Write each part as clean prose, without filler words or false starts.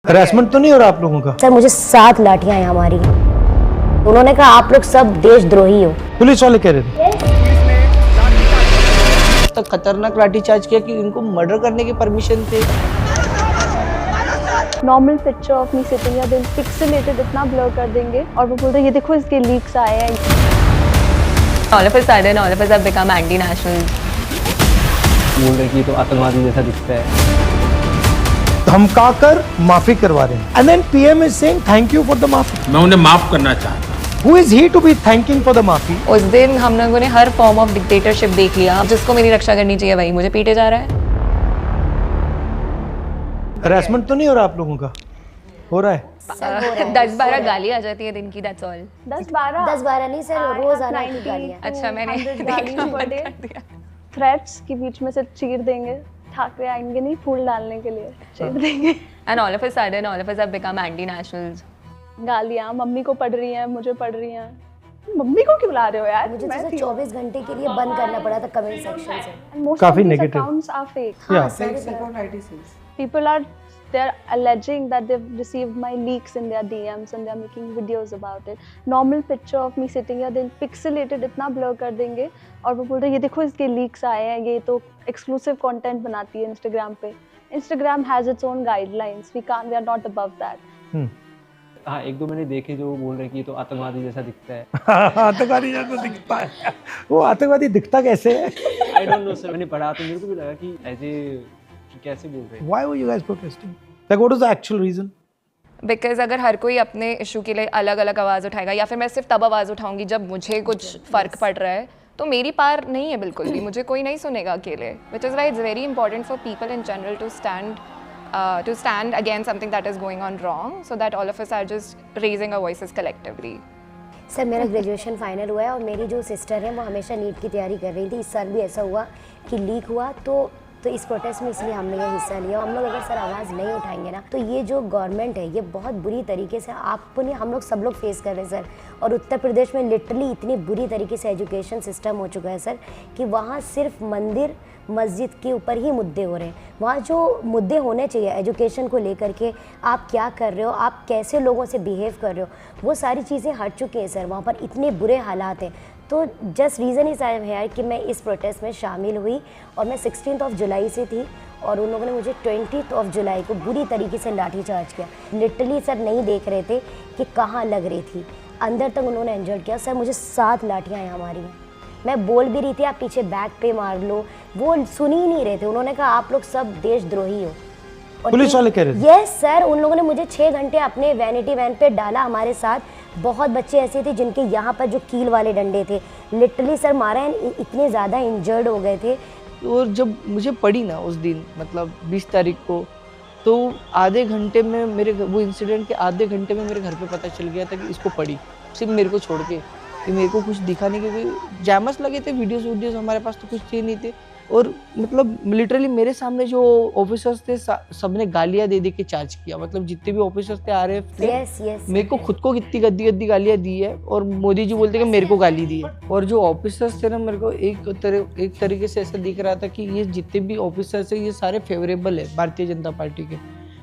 Harassment तो नहीं हो रहा आप लोगों का? सर मुझे 7 लाठियां हैं हमारी। उन्होंने कहा आप लोग सब देशद्रोही हो। पुलिस वाले कह रहे थे। तक खतरनाक लाठीचार्ज किया कि इनको मर्डर करने की परमिशन थे। Normal picture of me sitting या दिल पिक्सेलेटेड इतना ब्लर कर देंगे और वो बोलते हैं ये देखो इसके लीक्स आए हैं। All of a sudden, all of us have become anti-national. बोल रहे कि तो आतंकवादी जैसा दिखता है। धमका कर माफी करवा रहे हैं। And then PM is saying thank you for the माफी। मैं उन्हें माफ करना चाहता हूँ। Who is he to be thanking for the माफी? उस दिन हम लोगों ने हर फॉर्म ऑफ डिक्टेटरशिप देख लिया। जिसको मेरी रक्षा करनी चाहिए वही मुझे पीटे जा रहा है। हरासमेंट तो नहीं हो रहा आप लोगों का? हो रहा है? 10-12 गाली आ जाती है दिन की, that's all। 10-12 नहीं सर, रोजाना की गालियां। अच्छा मैंने देखना बंद कर दिया। थ्रेट्स के बीच में से चीर देंगे। ठाकरे आएंगे नहीं फूल डालने के लिए, चीर देंगे। And all of a sudden, all of us have become anti-nationals। गालियां मम्मी को पड़ रही हैं, मुझे पड़ रही हैं। मम्मी को क्यों बुला रहे हो यार? मुझे तो 24 घंटे के लिए बंद करना पड़ा था कमेंट सेक्शन से। काफी negative। Accounts are fake. Yeah। People are they're alleging that they've received my leaks in their DMs and they're making videos about it. Normal picture of me sitting here, they'll pixelated इतना blur कर देंगे और वो बोल रहे हैं ये देखो इसके leaks आए हैं, ये तो exclusive content बनाती है Instagram पे। Instagram has its own guidelines. We are not above that. हाँ, एक दो मैंने देखे जो बोल रहे कि तो आतंकवादी जैसा दिखता है। आतंकवादी जैसा दिखता है। वो आतंकवादी दिखता कैसे है? आई डोंट नो सर, मैंने पढ़ा तो मेरे को भी लगा कि ऐसे कैसे बोल रहे हैं। Why were you guys protesting? Like what was the actual reason? Because अगर हर कोई अपने इशू के लिए अलग अलग आवाज़ उठाएगा या फिर मैं सिर्फ तब आवाज़ उठाऊंगी जब मुझे कुछ फ़र्क पड़ रहा है, तो मेरी पार नहीं है बिल्कुल भी। मुझे कोई नहीं सुनेगा अकेले। Which is why it's very important for people in general to stand against something that is going on wrong, so that all of us are just raising our voices collectively. Sir मेरा graduation final हुआ है और मेरी जो sister है वो हमेशा NEET की तैयारी कर रही थी। इस साल भी ऐसा हुआ कि लीक हुआ तो इस प्रोटेस्ट में इसलिए हमने ये हिस्सा लिया। हम लोग अगर सर आवाज़ नहीं उठाएंगे ना तो ये जो गवर्नमेंट है ये बहुत बुरी तरीके से हम लोग सब लोग फेस कर रहे हैं सर। और उत्तर प्रदेश में लिटरली इतनी बुरी तरीके से एजुकेशन सिस्टम हो चुका है सर कि वहाँ सिर्फ मंदिर मस्जिद के ऊपर ही मुद्दे हो रहे हैं। वहाँ जो मुद्दे होने चाहिए एजुकेशन को लेकर के, आप क्या कर रहे हो, आप कैसे लोगों से बिहेव कर रहे हो, वो सारी चीज़ें हट चुकी हैं सर। वहाँ पर इतने बुरे हालात हैं। तो जस्ट रीज़न ही साहब है कि मैं इस प्रोटेस्ट में शामिल हुई और मैं 16 जुलाई से थी और उन लोगों ने मुझे 20 जुलाई को बुरी तरीके से लाठीचार्ज किया। लिटरली सर नहीं देख रहे थे कि कहाँ लग रही थी, अंदर तक उन्होंने इंजर्ड किया। सर मुझे 7 लाठियाँ हैं हमारी। मैं बोल भी रही थी आप पीछे बैक पे मार लो, वो सुन ही नहीं रहे थे। उन्होंने कहा आप लोग सब देशद्रोही हो। पुलिस वाले कह रहे थे? यस सर, उन लोगों ने मुझे 6 घंटे अपने वैनिटी वैन पे डाला हमारे साथ। बहुत बच्चे ऐसे थे जिनके यहाँ पर जो कील वाले डंडे थे लिटरली सर मारा है, इतने ज़्यादा इंजर्ड हो गए थे। और जब मुझे पड़ी ना उस दिन, मतलब 20 तारीख को, तो आधे घंटे में वो इंसिडेंट के आधे घंटे में मेरे घर पे पता चल गया था कि इसको पड़ी, सिर्फ मेरे को छोड़ के। कि मेरे को कुछ दिखा नहीं, क्योंकि जैमस लगे थे, वीडियोस हमारे पास तो कुछ थे नहीं थे। और मतलब लिटरली मेरे सामने जो ऑफिसर्स थे सबने गालियां दे के चार्ज किया। मतलब जितने भी ऑफिसर्स थे आरएफ थे, मेरे को खुद को कितनी गद्दी गालियां दी है और मोदी जी बोलते कि मेरे को गाली दी है। और जो ऑफिसर्स थे ना, मेरे को एक तरीके से ऐसा दिख रहा था कि ये जितने भी ऑफिसर्स है ये सारे फेवरेबल है भारतीय जनता पार्टी के,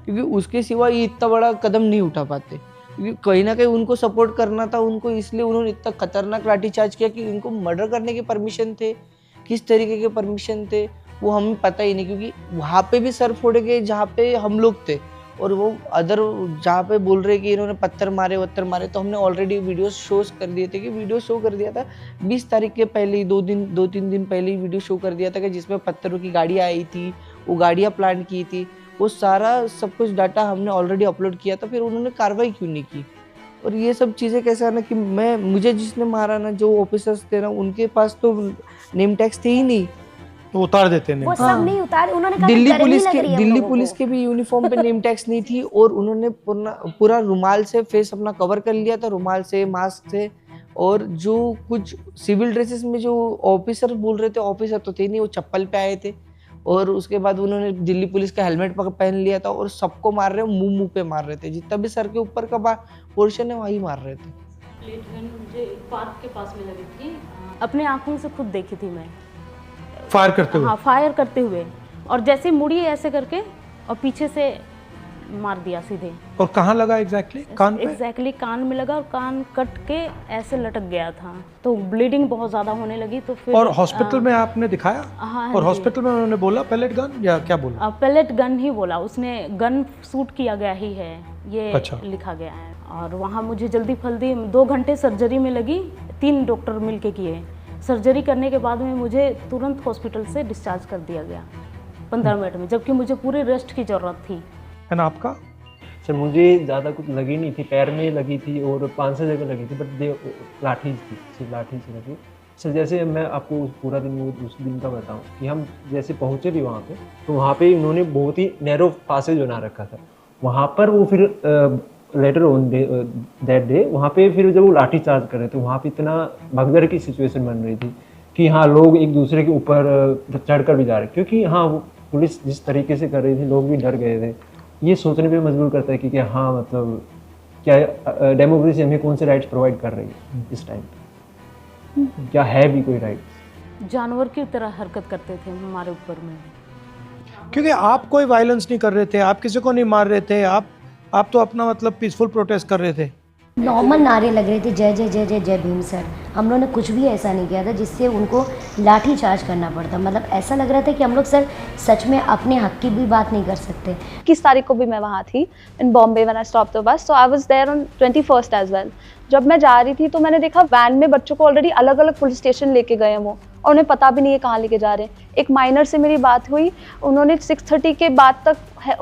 क्योंकि उसके सिवा ये इतना बड़ा कदम नहीं उठा पाते। क्योंकि कहीं ना कहीं उनको सपोर्ट करना था उनको, इसलिए उन्होंने इतना खतरनाक लाठीचार्ज किया कि इनको मर्डर करने के परमिशन थे। किस तरीके के परमिशन थे वो हमें पता ही नहीं, क्योंकि वहाँ पे भी सर फोड़े गए जहाँ पे हम लोग थे, और वो अदर जहाँ पे बोल रहे कि इन्होंने पत्थर मारे, तो हमने ऑलरेडी वीडियो शोज कर दिए थे। कि वीडियो शो कर दिया था 20 तारीख के पहले ही, 2-3 दिन पहले ही वीडियो शो कर दिया था कि जिसमें पत्थरों की गाड़ियाँ आई थी, वो गाड़ियाँ प्लान की थी, वो सारा सब कुछ डाटा हमने ऑलरेडी अपलोड किया था। फिर उन्होंने कार्रवाई क्यों नहीं की? और ये सब चीज़ें कैसे है ना कि मुझे जिसने मारा ना, जो ऑफिसर्स थे ना, उनके पास तो नेम टैग्स थे ही नहीं, तो उतार देते हैं। वो सब नहीं उतारे, उन्होंने कहा दिल्ली पुलिस के भी यूनिफॉर्म पे नेम टैग्स नहीं थी। और उन्होंने पूरा रुमाल से फेस अपना कवर कर लिया था, रुमाल से, मास्क से। और जो कुछ सिविल ड्रेसेस में जो ऑफिसर बोल रहे थे, ऑफिसर तो थे नहीं, वो चप्पल पे आए थे। और उसके बाद उन्होंने दिल्ली पुलिस का हेलमेट पहन लिया था और सबको मार रहे, मुंह पे मार रहे थे, जितना भी सर के ऊपर का पोर्शन है वही मार रहे थे। मुझे पार्क के पास में लगी थी, अपने आंखों से खुद देखी थी मैं फायर करते हुए। हाँ, फायर करते हुए। और जैसे मुड़ी ऐसे करके और पीछे से मार दिया सीधे। और कहाँ लगा एग्जैक्टली? कान पे? एग्जैक्टली कान में लगा और कान कट के ऐसे लटक गया था, तो ब्लीडिंग बहुत ज़्यादा होने लगी। तो फिर और हॉस्पिटल में आपने दिखाया? हाँ और जी। हॉस्पिटल में उन्होंने बोला पैलेट गन या क्या बोला? पेलेट गन ही बोला उसने, गन शूट किया गया ही है ये अच्छा। लिखा गया है। और वहाँ मुझे जल्दी फल्दी 2 घंटे सर्जरी में लगी, 3 डॉक्टर मिलके किए। सर्जरी करने के बाद में मुझे तुरंत हॉस्पिटल से डिस्चार्ज कर दिया गया 15 मिनट में, जबकि मुझे पूरे रेस्ट की ज़रूरत थी। है ना आपका? सर मुझे ज़्यादा कुछ लगी नहीं थी, पैर में लगी थी और 5-6 जगह लगी थी, बट लाठी थी, सिर्फ लाठी से लगी। सर जैसे मैं आपको पूरा दिन उस दिन का बताऊं कि हम जैसे पहुँचे भी वहाँ पे, तो वहाँ पे उन्होंने बहुत ही नैरो पासेज बना रखा था वहाँ पर। वो फिर लेटर ऑन दैट डे वहाँ पे फिर जब वो लाठी चार्ज कर रहे थे, वहाँ पे इतना भगदड़ की सिचुएशन बन रही थी कि हाँ लोग एक दूसरे के ऊपर चढ़कर भी जा रहे, क्योंकि हाँ वो पुलिस जिस तरीके से कर रही थी लोग भी डर गए थे। ये सोचने पे मजबूर करता है कि हाँ मतलब क्या डेमोक्रेसी हमें कौन से राइट्स प्रोवाइड कर रही है इस टाइम, क्या है भी कोई राइट्स? जानवर की तरह हरकत करते थे हमारे ऊपर में। क्योंकि आप कोई वायलेंस नहीं कर रहे थे, आप किसी को नहीं मार रहे थे, आप तो अपना मतलब पीसफुल प्रोटेस्ट कर रहे थे। नॉर्मल नारे लग रहे थे, जय जय जय जय जय भीम सर। हम लोगों ने कुछ भी ऐसा नहीं किया था जिससे उनको लाठी चार्ज करना पड़ता। मतलब ऐसा लग रहा था कि हम लोग सर सच में अपने हक की भी बात नहीं कर सकते। 21 तारीख को भी मैं वहाँ थी in Bombay when I stop the bus, so I was there on 21st as well. जब मैं जा रही थी तो मैंने देखा वैन में बच्चों को ऑलरेडी अलग अलग पुलिस स्टेशन लेके गए हैं वो, और उन्हें पता भी नहीं है कहाँ लेके जा रहे हैं। एक माइनर से मेरी बात हुई, उन्होंने 6:30 के बाद तक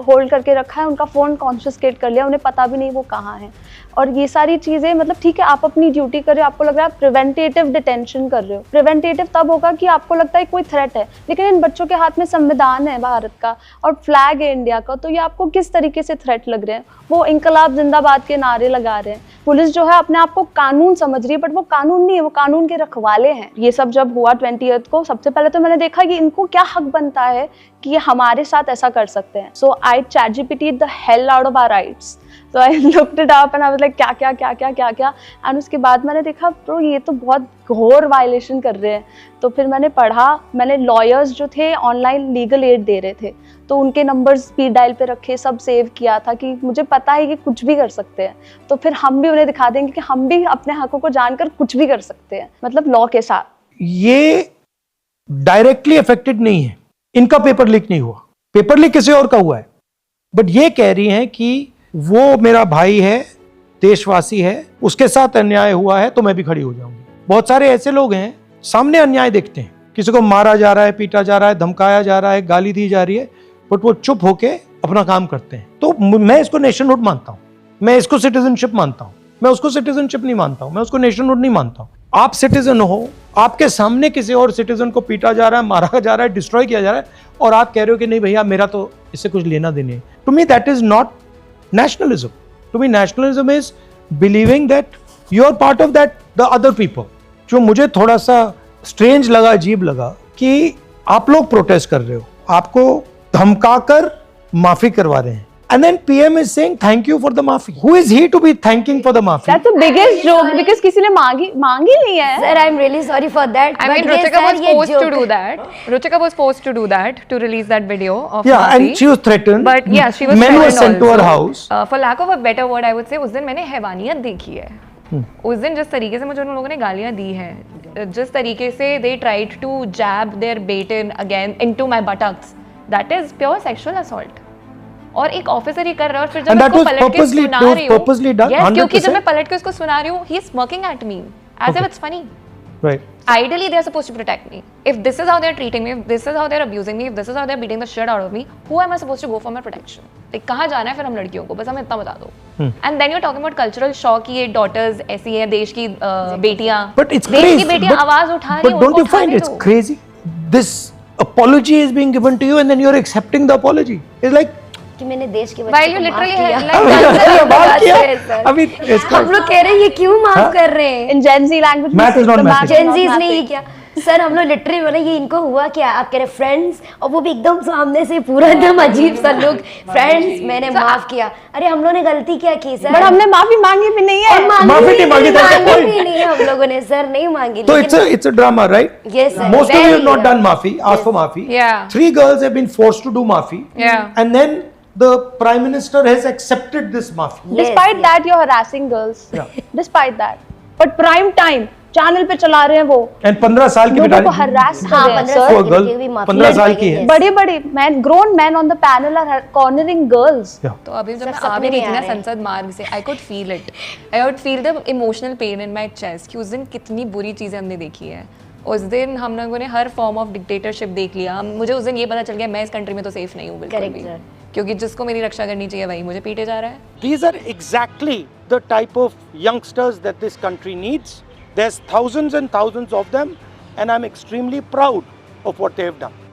होल्ड करके रखा है, उनका फ़ोन कॉन्फिस्केट कर लिया, उन्हें पता भी नहीं वो कहाँ है। और ये सारी चीज़ें मतलब ठीक है आप अपनी ड्यूटी कर रहे हो, आपको लग रहा है आप प्रिवेंटेटिव डिटेंशन कर रहे हो। प्रिवेंटेटिव तब होगा कि आपको लगता है कोई थ्रेट है, लेकिन इन बच्चों के हाथ में संविधान है भारत का और फ्लैग है इंडिया का, तो ये आपको किस तरीके से थ्रेट लग रहे हैं? वो इंकलाब जिंदाबाद के नारे लगा रहे हैं। पुलिस जो है अपने आप को कानून समझ रही है, बट वो कानून नहीं है, वो कानून के रखवाले हैं। ये सब जब हुआ 20th को, सबसे पहले तो मैंने देखा कि इनको क्या हक बनता है कि ये हमारे साथ ऐसा कर सकते हैं। So I ChatGPT the hell out of our rights. तो I looked it up and I was like क्या क्या क्या क्या क्या क्या एंड उसके बाद मैंने देखा ब्रो ये तो बहुत घोर वायलेशन कर रहे हैं। तो फिर मैंने पढ़ा, मैंने लॉयर्स जो थे ऑनलाइन लीगल एड दे रहे थे, तो उनके नंबर्स स्पीड डायल पे रखे, सब सेव किया था कि मुझे पता है कि कुछ भी कर सकते हैं, तो फिर हम भी उन्हें दिखा देंगे कि हम भी अपने हकों को जानकर कुछ भी कर सकते हैं, मतलब लॉ के साथ। ये डायरेक्टली अफेक्टेड नहीं है, इनका पेपर लीक नहीं हुआ, पेपर लीक किसी और का हुआ है, बट ये कह रही हैं कि वो मेरा भाई है, देशवासी है, उसके साथ अन्याय हुआ है तो मैं भी खड़ी हो जाऊंगी। बहुत सारे ऐसे लोग हैं सामने अन्याय देखते हैं, किसी को मारा जा रहा है, पीटा जा रहा है, धमकाया जा रहा है, गाली दी जा रही है, बट वो चुप होके अपना काम करते हैं। तो मैं इसको नेशनहुड मानता हूं, मैं इसको सिटीजनशिप मानता हूं, मैं उसको सिटीजनशिप नहीं मानता हूं, मैं उसको नेशनहुड नहीं मानता हूं। आप सिटीजन हो, आपके सामने किसी और सिटीजन को पीटा जा रहा है, मारा जा रहा है, डिस्ट्रॉय किया जा रहा है, और आप कह रहे हो कि नहीं भैया मेरा तो इससे कुछ लेना देना है। To me that is not nationalism. To me, nationalism is believing that you are part of that the other people. जो मुझे थोड़ा सा strange लगा, अजीब लगा कि आप लोग प्रोटेस्ट कर रहे हो, आपको धमकाकर माफी करवा रहे हैं, and then PM is saying thank you for the माफी. Who is he to be thanking for the माफी? That's the biggest joke because किसी ने मांगी नहीं है। Sir, I'm really sorry for that. I mean, Ruchika was forced to do that. Ruchika was forced to do that, to release that video of Yeah, Maafi. and she was threatened. But yeah, she was Men were threatened sent to her also. house. For lack of a better word, I would say, उस दिन मैंने हैवानियत देखी है। उस दिन जिस तरीके से मुझे उन लोगों ने गालियाँ दी हैं, जिस तरीके से they tried to jab their bait in again into my buttocks, that is pure sexual assault. और एक ऑफिसर ही कर रहा है, और फिर जब मैं उसको पलट के सुना रही हूँ, yes, क्योंकि जब मैं पलट के उसको सुना रही हूँ, he is smirking at me as if it's funny. Right. Ideally, they are supposed to protect me. If this is how they are treating me, if this is how they are abusing me, if this is how they are beating the shit out of me, who am I supposed to go for my protection? Like कहाँ जाना है फिर हम लड़कियों को? बस हमें इतना बता दो. And then you're talking about cultural shock कि ये daughters ऐसी हैं, देश की बेटियाँ, But it's देश crazy. की बेटियाँ आवाज उठा रही हैं, But don't उनको you find उठाने it's दो. crazy? This apology is being given to you and then you're accepting the apology. It's like कि मैंने देश के While बच्चे you को माफ literally किया। like बात किया सर। अभी इसका हम लोग कह रहे हैं ये क्यों माफ कर रहे हैं? In Gen Z language, Math is not the math. math is Gen not Zs ने math. ये किया सर, हम लोग लिटरली बोले ये इनको हुआ क्या? आप कह रहे फ्रेंड्स, और वो भी एकदम सामने से पूरा एकदम अजीब सा लुक, फ्रेंड्स मैंने माफ किया। अरे हम लोगों ने गलती क्या की सर? बट हमने माफी मांगी भी नहीं है। माफी नहीं मांगी, that's the point. भी नहीं हम लोगों ने सर, नहीं मांगी। So it's a drama, right? Yes, sir. Most of you have Very, not done maafi, asked for maafi. Yeah. 3 girls have been forced to do maafi. Yeah. And then the Prime Minister has accepted this mafia. Despite that, you're harassing girls. Yeah. Despite that. But prime time, channel पे चला रहे हैं वो, And 15 साल की लोगों को बेचारी- हरास कर हाँ, रहे हैं 15 सर। साल वो की girl लड़की भी माफी 15 साल मांगी की है। है। बड़े बड़े man, grown men on the panel are cornering girls. Yeah. तो अभी जब सब मैं आ सपने भी रही में थी आ ना रहे हैं। संसद मार्ग से, I could feel it, I could feel the emotional pain in my chest कि उस दिन कितनी बुरी चीज़ें हमने देखी है। उस दिन हम लोगों ने हर फॉर्म ऑफ डिक्टेटरशिप देख लिया। मुझे उस दिन ये पता चल गया मैं इस कंट्री में तो सेफ नहीं हूँ बिल्कुल Correct, भी, sir. क्योंकि जिसको मेरी रक्षा करनी चाहिए वही मुझे पीटे जा रहा है। These are exactly the type of youngsters that this country needs. There's thousands and thousands of them, and I'm extremely proud of what they have done.